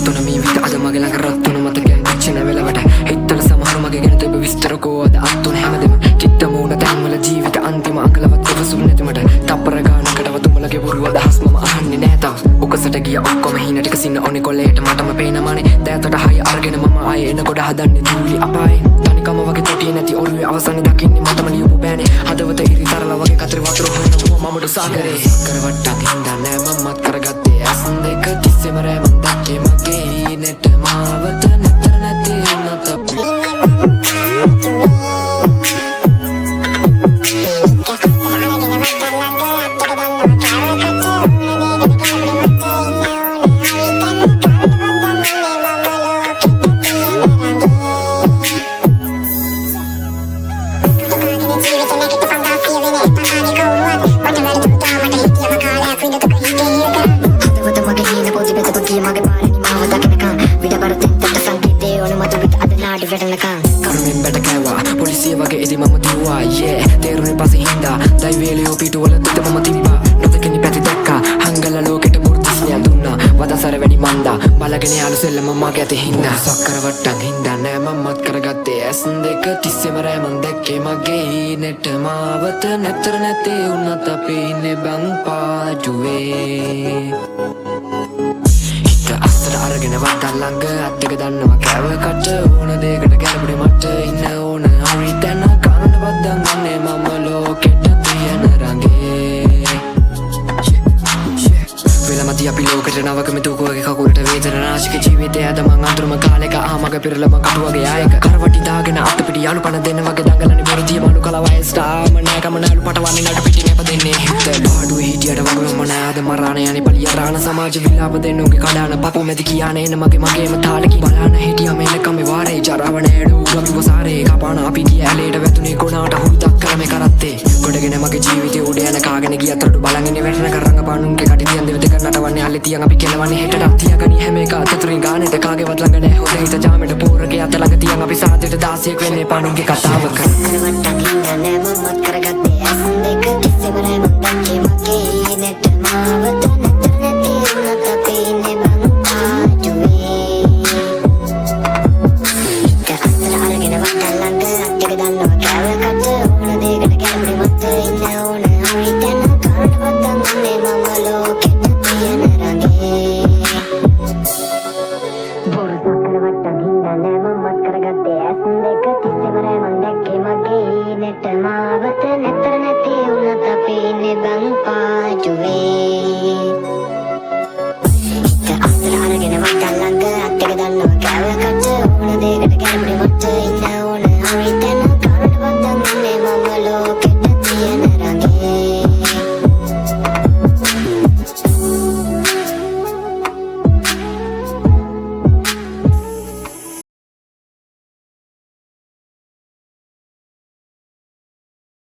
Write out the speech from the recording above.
වුණ මේ විත අද මගේ ළඟ රත් වුණ මතකයන් පිච්චෙන වෙලවට හිතවල සමහරු මගේ ගැන තිබ්බ විස්තර කෝ අද අත් වුණ හැමදෙම චිත්ත මූණ තැන්වල ජීවිත අන්තිම අකලවත් සුසුම් නැතිමට තප්පර ගානකටව තුඹලගේ බොරු අදහස් මම අහන්නේ නෑ තාම උකසට ගිය ඔක්කොම හින ටික සින්න ඕනි කොල්ලේට මටම පේනමනේ දෑතට හය අරගෙන මම ආයේ එන කොට හදන්නේ දූලි අපායේ තනිකම වගේ තොටියේ නැති ඔළුවේ අවසානේ දකින්නේ මටම ලියපු බෑනේ හදවත ඉරි තරලා වගේ කතරේ වතුර හොයනවා මමට සාගරේ සක්කර වට්ටක් හින්දා නෑ මමත් කරගත්තේ ඇස් දෙක තිස්සෙම රැම දැක්කේ මගේ හිනට මාවත නැතර නැති නැත කරුණෙන් බැට කෑවා පොලිසිය වගේ ඉදි මම දිව්වා යේ තේරුනේ පස්සේ හින්දා දෛවේලියෝ පිටුවල තුත මම තිබ්බා නොදකිනි පැති දැක්කා හංගල ලෝකෙට මුර්තිස්නිය දුන්නා වදසර වැඩි මන්දා බලගෙන යාළු සෙල්ලම මගේ ඇතේ හින්දා සක්කර වට්ටක් හින්දා නෑ මමත් කරගත්තේ ඇස් දෙක තිස්සෙම රෑමන් දැක්කේ මගේ හිනට මාවත නැතර නැතේ උනත් අපි ඉන්නේ බං පාඩුවේ අරගෙන වත්තල් ළඟ අත්තක දන්නවා කෑව කට ඕන දෙයකට ගැලපුඩේ මට ඉන්න ඕන හරි තැන කනට බද්දන් ගන්නේ මම ලෝකෙට තියෙන රඟේ වෙලමති අපි ලෝකෙට නවක මෙතුකුවගේ කකුලට වේදන නාශක ජීවිතය අද මං අඳුරම කාලෙක ආමග පිරලම කටුවගේ ආයක කරවටි දාගෙන අත පිටි යාළු පණ දෙන්න වගේ දඟලන්නේ බොරදිය මලු කලවය ස්ටාම නෑකම නෑලු පටවන්නේ නඩු පිටින් එපදෙන්නේ හිත පාඩුවේ හිටියට වගුරුම නෑද මරාණ යන්නේ පලිය රාණ සමාජ විලාප දෙන්නුගේ කඩාන පපු මැදි කියානේ එන මගේම තාලකි බලාන හිටියා මෙලකම වාරේ ජරාව නෑඩු ගම්ව සාරේ කපාන අපි ගිය ඇලේට වැතුනේ කොනාට හුරුදක් කරමේ කරත්තේ ගොඩගෙන මගේ ජීවිතේ උඩ යන කාගෙන ගියත් රඩු බලන් ඉන්නේ වැටෙන කරංග පානුන්ගේ කටින් දෙව දෙක නටවන්නේ අල්ලේ තියන් අපි කෙලවන්නේ හෙටට තියාගනි හැම එක අතතුරින් ගානෙට කාගේවත් ළඟ නෑ හොඳ හිත ජාමෙට පෝරගේ අත ළඟ තියන් අපි සාදෙට 16ක් වෙන්නේ පානුන්ගේ කතාව කර කරගත්තේ ඇස් දෙක තිස්සෙම රැම දැක්කේ මගේ හිනට මාවත නැතර නැති උනත් අපි ඉන්නේ බං පාඩුවේ හිත අස්සර අරගෙන වට්ටල් ළඟ අත්තක දන්නවා කෑව කට ඕන දෙයකට ගැලපුඩේ මට ඉන්න ඕන හරි තැන කනට බද්දන් ගන්නේ මම ලෝකෙට තියෙන රඟේ බොරු සක්කර වට්ටක් හින්දා නෑ මමත් කරගත්තේ ඇස් දෙක තිස්සෙම රැමන් දැක්කේ මගේ හිනට මාවත නැතර නැති උනත් අපි ඉන්නේ බං පාඩුවේ